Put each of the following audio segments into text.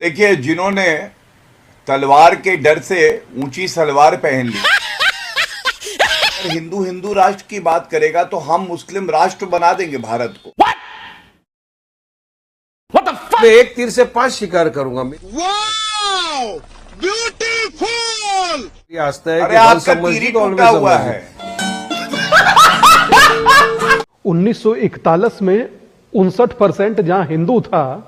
देखिए, जिन्होंने तलवार के डर से ऊंची सलवार पहन ली, अगर हिंदू हिंदू राष्ट्र की बात करेगा तो हम मुस्लिम राष्ट्र बना देंगे भारत को। मैं एक तीर से 5 शिकार करूंगा। ब्यूटीफुल। ये आस्था है अरे कि आपका तीर ही टूटा हुआ है। 1941 में 59% जहां हिंदू था,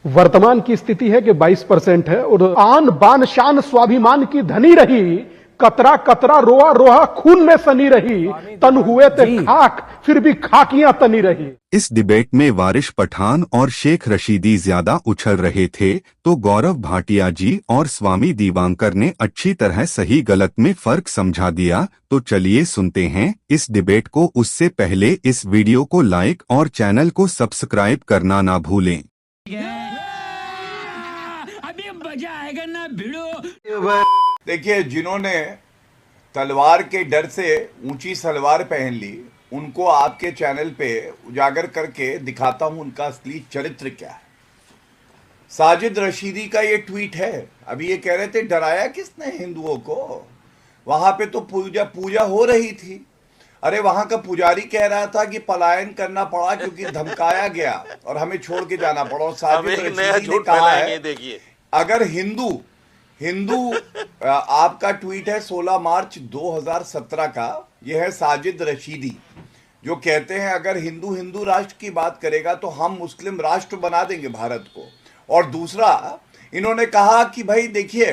वर्तमान की स्थिति है कि 22% है। और आन बान शान स्वाभिमान की धनी रही, कतरा कतरा रोआ रोहा खून में सनी रही, तन हुए थे खाक फिर भी खाकियां तनी रही। इस डिबेट में वारिश पठान और शेख रशीदी ज्यादा उछल रहे थे, तो गौरव भाटिया जी और स्वामी दीवांकर ने अच्छी तरह सही गलत में फर्क समझा दिया। तो चलिए सुनते हैं इस डिबेट को। उससे पहले इस वीडियो को लाइक और चैनल को सब्सक्राइब करना ना भूलें। अभी मजा आएगा ना भिड़ो। देखिए, जिन्होंने तलवार के डर से ऊंची सलवार पहन ली, उनको आपके चैनल पे उजागर करके दिखाता हूं उनका असली चरित्र क्या है। साजिद रशीदी का ये ट्वीट है। अभी ये कह रहे थे डराया किसने हिंदुओं को, वहां पे तो पूजा हो रही थी। अरे वहां का पुजारी कह रहा था कि पलायन करना पड़ा क्योंकि धमकाया गया और हमें छोड़ के जाना पड़ा। और साजिद रशीदी ने कहा है, अगर हिंदू आपका ट्वीट है 16 मार्च 2017 का। यह है साजिद रशीदी जो कहते हैं अगर हिंदू हिंदू राष्ट्र की बात करेगा तो हम मुस्लिम राष्ट्र बना देंगे भारत को। और दूसरा, इन्होंने कहा कि भाई देखिए,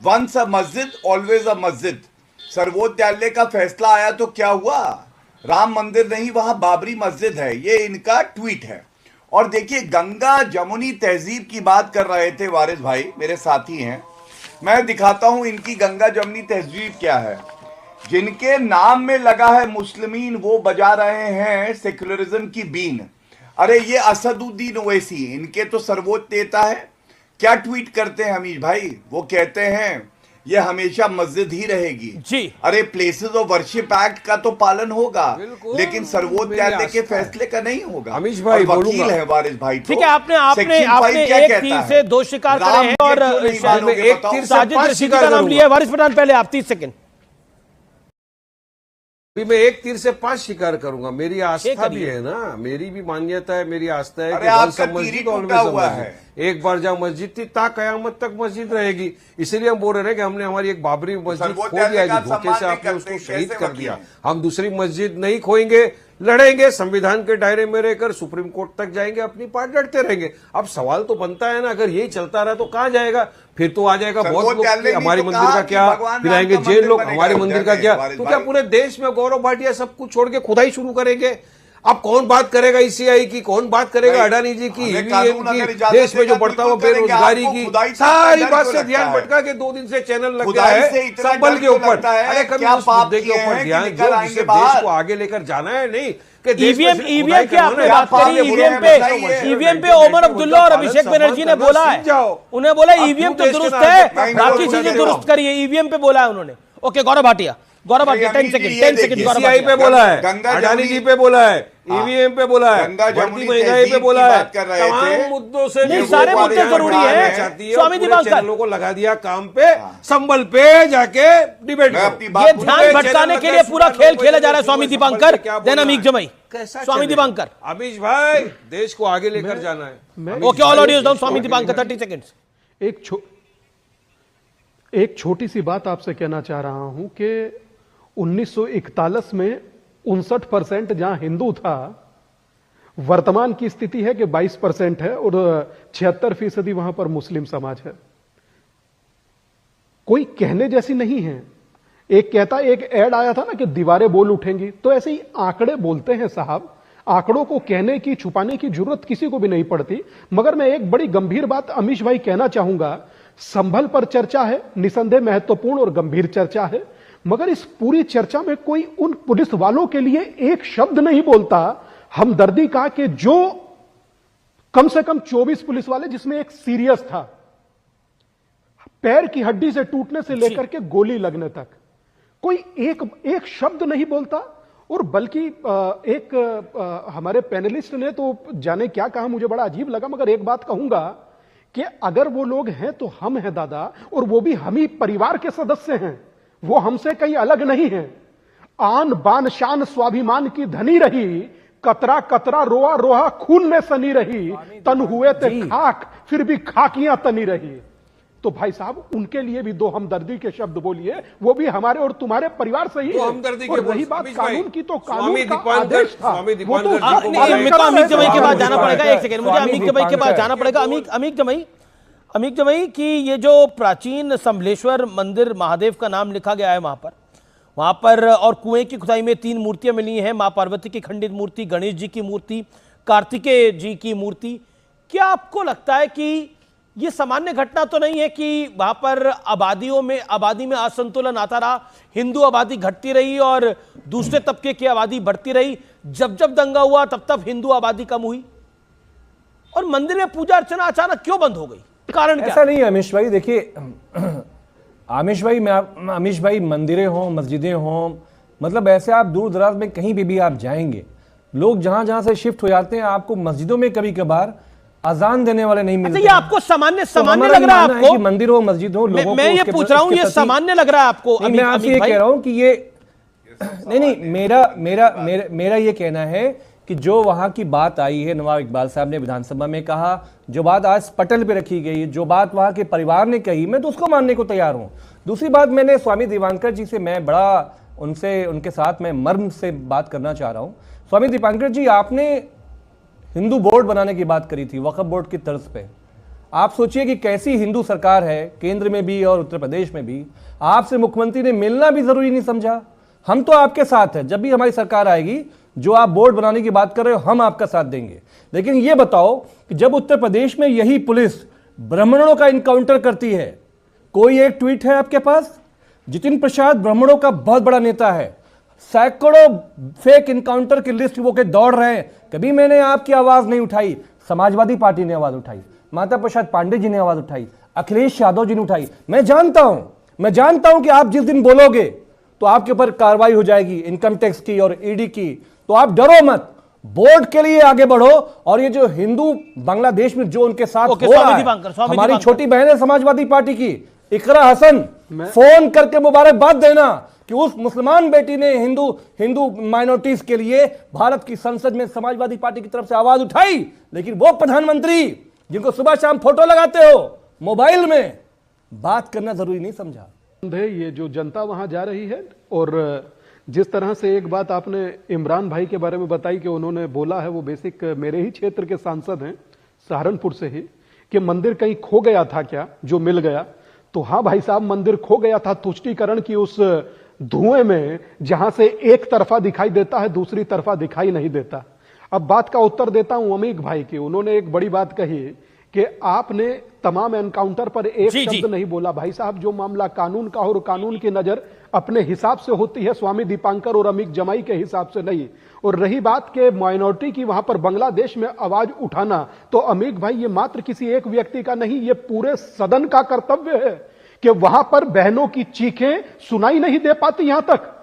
वंस अ मस्जिद ऑलवेज अ मस्जिद। सर्वोच्च न्यायालय का फैसला आया तो क्या हुआ, राम मंदिर नहीं वहां बाबरी मस्जिद है। ये इनका ट्वीट है। और देखिए, गंगा जमुनी तहजीब की बात कर रहे थे वारिस भाई, मेरे साथी हैं। मैं दिखाता हूं इनकी गंगा जमुनी तहजीब क्या है। जिनके नाम में लगा है मुस्लिमीन, वो बजा रहे हैं सेक्युलरिज्म की बीन। अरे ये असदुद्दीन ओवैसी, इनके तो सर्वोच्च नेता है। क्या ट्वीट करते हैं हमीश भाई, वो कहते हैं ये हमेशा मस्जिद ही रहेगी जी। अरे प्लेसेस ऑफ वर्शिप एक्ट का तो पालन होगा, लेकिन सर्वोच्च न्यायालय के फैसले का नहीं होगा। हमीश भाई वकील है वारिस भाई। ठीक है, आपने एक तीर से 2 शिकार करे हैं और एक तीर से साजिद 5 रशीदी का नाम लिया है। वारिस पठान पहले आप 30 सेकंड। मैं एक तीर से 5 शिकार करूंगा। मेरी आस्था भी है ना, मेरी भी मान्यता है, मेरी आस्था है कि आपका तीर ही टूटा हुआ है। एक बार जहाँ मस्जिद थी ता कयामत तक मस्जिद रहेगी। इसीलिए हम बोल रहे हैं कि हमने हमारी एक बाबरी मस्जिद खो दिया, धोखे से आपने उसको शहीद कर दिया। हम दूसरी मस्जिद नहीं खोएंगे, लड़ेंगे, संविधान के दायरे में रहकर सुप्रीम कोर्ट तक जाएंगे, अपनी पार्ट लड़ते रहेंगे। अब सवाल तो बनता है ना, अगर यही चलता रहा तो कहां जाएगा? फिर तो आ जाएगा बहुत लोग, हमारे मंदिर का क्या, फिर आएंगे जेल लोग, हमारे मंदिर का क्या। तो क्या पूरे देश में गौरव भाटिया सब कुछ छोड़ के खुदाई शुरू करेंगे? अब कौन बात करेगा ईसीआई की, कौन बात करेगा अडानी जी की, ईवीएम की, देश में जो बढ़ता हुआ बेरोजगारी की, सारी बात से ध्यान भटका के 2 दिन से चैनल लग गया है संबल के ऊपर। अरे कभी उस मुद्दे के ऊपर ध्यान दो जिससे देश को आगे लेकर जाना है। नहीं ईवीएम की आपने बात करी, ईवीएम पे ओमर अब्दुल्ला और अभिषेक बनर्जी ने बोला है, उन्हें बोला ईवीएम तो दुरुस्त है, बाकी चीजें दुरुस्त करिए। ईवीएम पे बोला है उन्होंने। Okay, Gaurav Bhatia 10 second. CI पे बोला है, अडानी जी पे बोला है, ईवीएम पे बोला है, बढ़ती महंगाई पे बोला है, तमाम मुद्दों से नहीं, सारे मुद्दे जरूरी है। स्वामी दीवांकर चैनलों को लगा दिया काम पे, संबल पे जाके डिबेट। ये ध्यान भटकाने के लिए पूरा खेल खेला जा रहा है स्वामी दीवांकर, देन अमीक जमाई। स्वामी दीवांकर, अमीश भाई, देश को आगे लेकर जाना है। Okay, all audios down. Swami Diwankar 30 second. एक छोटी सी बात आपसे कहना चाह रहा हूं कि 1941 में 59% जहां हिंदू था, वर्तमान की स्थिति है कि 22% है और 76% वहां पर मुस्लिम समाज है। कोई कहने जैसी नहीं है। एक कहता, एक ऐड आया था ना कि दीवारें बोल उठेंगी, तो ऐसे ही आंकड़े बोलते हैं साहब। आंकड़ों को कहने की, छुपाने की जरूरत किसी को भी नहीं पड़ती। मगर मैं एक बड़ी गंभीर बात अमीश भाई कहना चाहूंगा। संभल पर चर्चा है, निसंदेह महत्वपूर्ण और गंभीर चर्चा है, मगर इस पूरी चर्चा में कोई उन पुलिस वालों के लिए एक शब्द नहीं बोलता हमदर्दी का, कि जो कम से कम 24 पुलिस वाले, जिसमें एक सीरियस था, पैर की हड्डी से टूटने से लेकर के गोली लगने तक, कोई एक शब्द नहीं बोलता। और बल्कि हमारे पैनलिस्ट ने तो जाने क्या कहा, मुझे बड़ा अजीब लगा, मगर एक बात कहूंगा कि अगर वो लोग हैं तो हम हैं दादा, और वो भी हम ही परिवार के सदस्य हैं, वो हमसे कहीं अलग नहीं है। आन बान शान स्वाभिमान की धनी रही, कतरा कतरा रोआ रोहा खून में सनी रही, तन हुए थे खाक फिर भी खाकियां तनी रही। तो भाई साहब उनके लिए भी दो हमदर्दी के शब्द बोलिए, वो भी हमारे और तुम्हारे परिवार से ही है। और रही बात कानून की, तो कानून का आदेश था वो तो अमीक जमाई के पास जाना पड़ेगा। एक सेकंड, मुझे अमीक जमाई के पास जाना पड़ेगा। अमीक जमाई की ये जो प्राचीन संभलेश्वर मंदिर महादेव का नाम लिखा गया है वहां पर और कुएं की खुदाई में 3 मूर्तियां मिली हैं, मां पार्वती की खंडित मूर्ति, गणेश जी की मूर्ति, कार्तिकेय जी की मूर्ति। क्या आपको लगता है कि ये सामान्य घटना तो नहीं है कि वहां पर आबादी में असंतुलन आता रहा, हिंदू आबादी घटती रही और दूसरे तबके की आबादी बढ़ती रही, जब दंगा हुआ तब हिंदू आबादी कम हुई और मंदिर में पूजा अर्चना अचानक क्यों बंद हो गई? कारण क्या? ऐसा नहीं है अमीश भाई, देखिए अमीश भाई मंदिरें हों, मस्जिदें हों, मतलब ऐसे आप दूर दराज में कहीं भी आप जाएंगे, लोग जहां से शिफ्ट हो जाते हैं, आपको मस्जिदों में कभी कभार अजान देने वाले नहीं मिलते। ये आपको सामान्य लग रहा है आपको? मंदिर हो, मस्जिद हो, लोगों मैं ये पूछ रहा हूं, ये सामान्य लग रहा है आपको? मैं आपसे ये कह रहा हूं कि ये नहीं, मेरा ये कहना है कि जो वहां की बात आई है, नवाब इकबाल साहब ने विधानसभा में कहा, जो बात आज पटल पे रखी गई, जो बात वहां के परिवार ने कही, मैं तो उसको मानने को तैयार हूं। दूसरी बात, मैंने स्वामी दीवानकर जी से मैं बड़ा उनके साथ मैं मर्म से बात करना चाह रहा हूं। स्वामी दीवानकर जी, आपने हिंदू बोर्ड बनाने की बात करी थी, वक्फ बोर्ड की तर्ज पे। आप सोचिए कि कैसी हिंदू सरकार है, केंद्र में भी और उत्तर प्रदेश में भी। आपसे मुख्यमंत्री ने मिलना भी जरूरी नहीं समझा। हम तो आपके साथ हैं, जब भी हमारी सरकार आएगी, जो आप बोर्ड बनाने की बात कर रहे हो, हम आपका साथ देंगे। लेकिन यह बताओ कि जब उत्तर प्रदेश में यही पुलिस ब्राह्मणों का इनकाउंटर करती है, कोई एक ट्वीट है आपके पास? जितिन प्रसाद ब्राह्मणों का बहुत बड़ा नेता है, सैकड़ों फेक इनकाउंटर की लिस्ट वो के दौड़ रहे हैं, कभी मैंने आपकी आवाज नहीं उठाई। समाजवादी पार्टी ने आवाज उठाई, माता प्रसाद पांडे जी ने आवाज उठाई, अखिलेश यादव जी ने उठाई। मैं जानता हूं कि आप जिस दिन बोलोगे तो आपके ऊपर कार्रवाई हो जाएगी, इनकम टैक्स की और ईडी की। तो आप डरो मत, बोर्ड के लिए आगे बढ़ो। और ये जो हिंदू बांग्लादेश में जो उनके साथ हो रहा है, हमारी छोटी बहन है समाजवादी पार्टी की इकरा हसन, फोन करके मुबारकबाद देना कि उस मुसलमान बेटी ने हिंदू माइनॉरिटीज के लिए भारत की संसद में समाजवादी पार्टी की तरफ से आवाज उठाई। लेकिन वो प्रधानमंत्री जिनको सुबह शाम फोटो लगाते हो मोबाइल में, बात करना जरूरी नहीं समझा। ये जो जनता वहां जा रही है, और जिस तरह से एक बात आपने इमरान भाई के बारे में बताई कि उन्होंने बोला है, वो बेसिक मेरे ही क्षेत्र के सांसद हैं, सहारनपुर से ही, कि मंदिर कहीं खो गया था क्या जो मिल गया। तो हाँ भाई साहब, मंदिर खो गया था तुष्टीकरण की उस धुएं में, जहां से एक तरफा दिखाई देता है, दूसरी तरफा दिखाई नहीं देता। अब बात का उत्तर देता हूं अमीक भाई की। उन्होंने एक बड़ी बात कही कि आपने तमाम एनकाउंटर पर एक शब्द नहीं बोला। भाई साहब, जो मामला कानून का और कानून की नजर अपने हिसाब से होती है, स्वामी दीपांकर और अमीक जमाई के हिसाब से नहीं। और रही बात के माइनॉरिटी की वहां पर बांग्लादेश में आवाज उठाना, तो अमीक भाई ये मात्र किसी एक व्यक्ति का नहीं, ये पूरे सदन का कर्तव्य है कि वहां पर बहनों की चीखें सुनाई नहीं दे पाती यहां तक